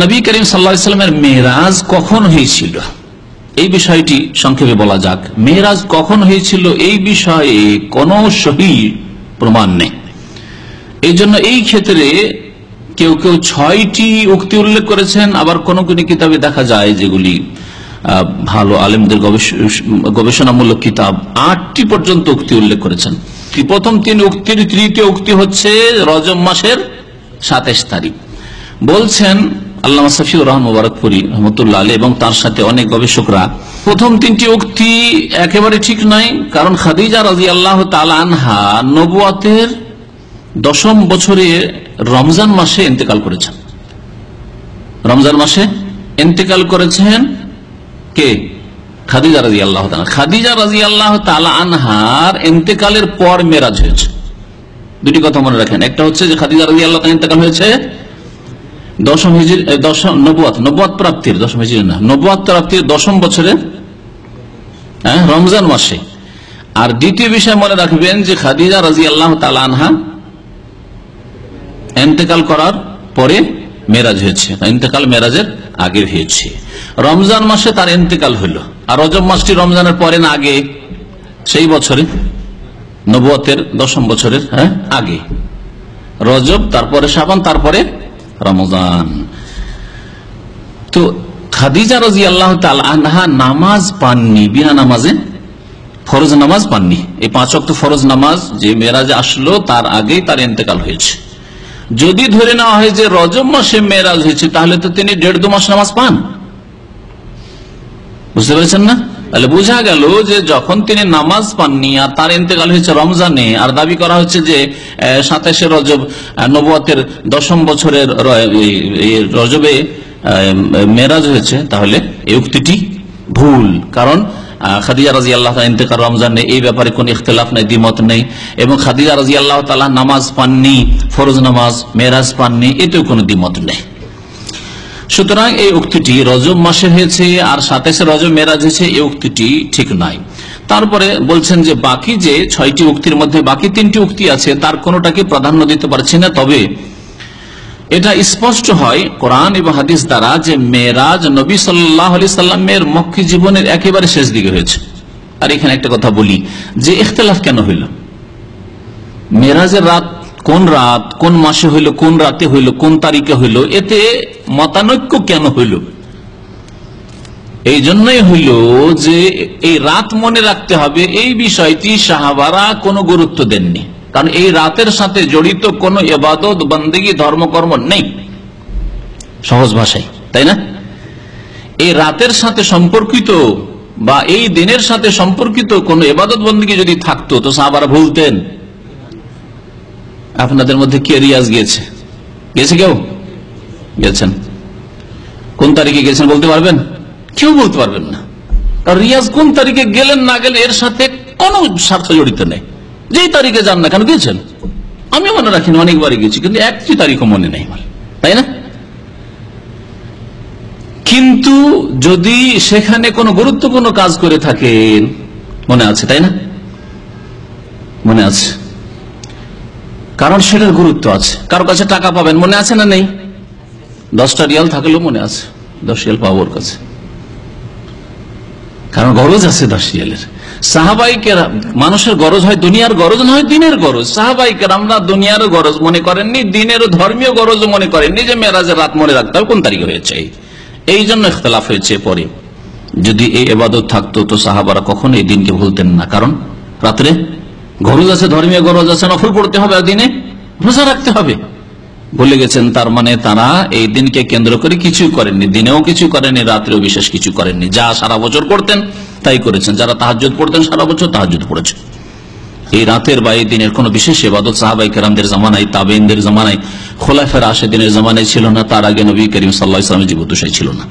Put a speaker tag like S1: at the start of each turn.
S1: নবী করিম সাল্লাল্লাহু আলাইহি ওয়াসাল্লামের মেরাজ কখন হয়েছিল এই বিষয়টি সংক্ষেপে বলা যাক। মেরাজ কখন হয়েছিল এই বিষয়ে কোনো সহিহ প্রমাণ নেই। এই জন্য এই ক্ষেত্রে কেউ কেউ 6টি উক্তি উল্লেখ করেছেন, আবার কোন কোন কিতাবে দেখা যায় যেগুলি ভালো আলেমদের গবেষণামূলক কিতাব 8টি পর্যন্ত উক্তি উল্লেখ করেছেন। প্রথম 3 উক্তির তৃতীয় উক্তি হচ্ছে রজব মাসের 27 তারিখ। বলছেন আল্লামা শফিউর রহমান মুবারকপুরী রহমতুল্লাহ আলাইহি এবং তার সাথে অনেক গবেষকরা প্রথম 3টি উক্তি একেবারে ঠিক নয়, কারণ খাদিজা রাদিয়াল্লাহু তাআলা আনহা নবুয়তের 10ম বছরে রমজান মাসে ইন্তেকাল করেছেন। রমজান মাসে ইন্তেকাল করেছেন কে? খাদিজা রাদিয়াল্লাহু তাআলা। খাদিজা রাদিয়াল্লাহু তাআলা আনহার ইন্তেকালের পর মেরাজ হয়েছে। দুটি কথা মনে রাখেন, একটা হচ্ছে যে খাদিজা রাদিয়াল্লাহু তাআলা ইন্তেকাল হয়েছে 10ম হিজরি, নবুয়ত প্রাপ্তির 10ম হিজরি না, নবুয়ত প্রাপ্তির 10ম বছরে রমজান মাসে। আর দ্বিতীয় বিষয় মনে রাখবেন যে খাদিজা রাদিয়াল্লাহু তাআলা আনহা ইন্তেকাল করার পরে মেরাজ হয়েছে, ইন্তেকাল মেরাজের আগে হয়েছে। রমজান মাসে তার ইন্তেকাল হলো, আর রজব মাসটি রমজানের পরে না আগে? সেই বছরে নবুয়তের 10ম বছরের আগে রজব, তারপরে শাবান, তারপরে রমজান। তো খাদিজা রাদিয়াল্লাহু তাআলা আনহা নামাজ পাননি, বিনা নামাজে ফরজ নামাজ পাননি। এই 5 ওয়াক্ত ফরজ নামাজ যে মেরাজে আসলো তার আগেই তার ইন্তেকাল হয়েছে। যদি ধরে নেওয়া হয় যে রজব মাসে মেরাজ হয়েছে, তাহলে তো তিনি 1.5-2 মাস নামাজ পান। বুঝতে পেরেছেন না? তাহলে বোঝা গেল যে যখন তিনি নামাজ পাননি আর তার ইন্তেকাল হয়েছে রমজানে, আর দাবি করা হচ্ছে যে 27শে রজব নবুয়তের 10ম বছরের রজবে মেরাজ হয়েছে, তাহলে এই উক্তিটি ভুল। কারণ খাদিজা রাদিয়াল্লাহু তাআলা ইন্তেকাল রমজানে, এই ব্যাপারে কোন ইখতিলাফ নাই, দ্বিমত নেই। এবং খাদিজা রাদিয়াল্লাহু তাআলা নামাজ পাননি, ফরজ নামাজ, মেরাজ পাননি, এতেও কোনো দ্বিমত নেই। সুতরাং এই উক্তিটি রজব মাসে হয়েছে আর 27শে রজব মেরাজ হয়েছে, এই উক্তিটি ঠিক নাই। তারপরে বলছেন যে বাকি যে 6টি উক্তির মধ্যে বাকি 3টি উক্তি আছে, তার কোনোটাকে প্রাধান্য দিতে পারছি না। তবে এটা স্পষ্ট হয় কোরআন এবং হাদিস দ্বারা যে মেরাজ নবী সাল্লাল্লাহু আলাইহি সাল্লামের মক্কি জীবনের একেবারে শেষ দিকে হয়েছে। আর এখানে একটা কথা বলি যে ইখতিলাফ কেন হইল? মেরাজের রাত কোন মাসে হইল, কোন রাতে হইল, কোন তারিখে হইল, এতে মতানৈক্য কেন হইল? এই জন্যই হইল যে এই রাত মনে রাখতে হবে, এই বিষয়টি সাহাবারা কোনো গুরুত্ব দেননি। কারণ এই রাতের সাথে জড়িত কোন ইবাদত বন্দেগী ধর্মকর্ম নেই, সহজ ভাষায়, তাই না? এই রাতের সাথে সম্পর্কিত বা এই দিনের সাথে সম্পর্কিত কোন ইবাদত বন্দেগী যদি থাকতো তো সাহাবারা ভুলতেন? আপনাদের মধ্যে কে রিয়াজ গেছে? কেউ গেছেন? কোন তারিখে গেছেন বলতে পারবেন? কেউ বলতে পারবেন না। কারণ রিয়াজ কোন তারিখে গেলেন না গেলে এর সাথে কোনো স্বার্থ জড়িত নেই। যেই তারিখে যান না কেন গেছেন, আমি মনে রাখিনি, অনেকবারই গেছি, কিন্তু একটি তারিখও মনে নেই আমার, তাই না? কিন্তু যদি সেখানে কোনো গুরুত্বপূর্ণ কাজ করে থাকেন, মনে আছে, তাই না? মনে আছে, কারণ সেটার গুরুত্ব আছে। কারো কাছে টাকা পাবেন, মনে আছে না নেই? 10টা রিয়াল থাকলেও মনে আছে, 10 রিয়াল পাবো ওর কাছে, কারণ গরজ আছে 10 রিয়ালের। সাহাবাইকেরাম, মানুষের গরজ হয় দুনিয়ার গরজ নয় দিনের গরজ। সাহাবাইকেরামরা দুনিয়ার গরজ মনে করেননি, দিনের ধর্মীয় গরজ মনে করেননি যে মেরাজের রাত মনে রাখতে হবে কোন তারিখে হয়েছে। এই জন্য ইখতিলাফ হয়েছে। পরে যদি এই ইবাদত থাকতো তো সাহাবারা কখনো এই দিনকে ভুলতেন না, কারণ রাত্রে গরজ আছে, ধর্মীয় গরজ আছে, নফল পড়তে হবে আর দিনে রোজা রাখতে হবে বলে গেছেন। তার মানে তারা এই দিনকে কেন্দ্র করে কিছু করেননি, দিনেও কিছু করেননি, রাত্রেও বিশেষ কিছু করেননি। যা সারা বছর করতেন তাই করেছেন। যারা তাহাজ্জুদ পড়তেন সারা বছর তাহাজ্জুদ পড়েছেন। এই রাতের বা এই দিনের কোন বিশেষ ইবাদত সাহাবায়ে কেরামদের জামানায়, তাবেঈনদের জামানায়, খোলাফায়ে রাশিদিনের জামানায় ছিল না। তার আগে নবী করিম সাল্লাল্লাহু আলাইহি ওয়াসাল্লামের জীবদ্দশায় ছিল না।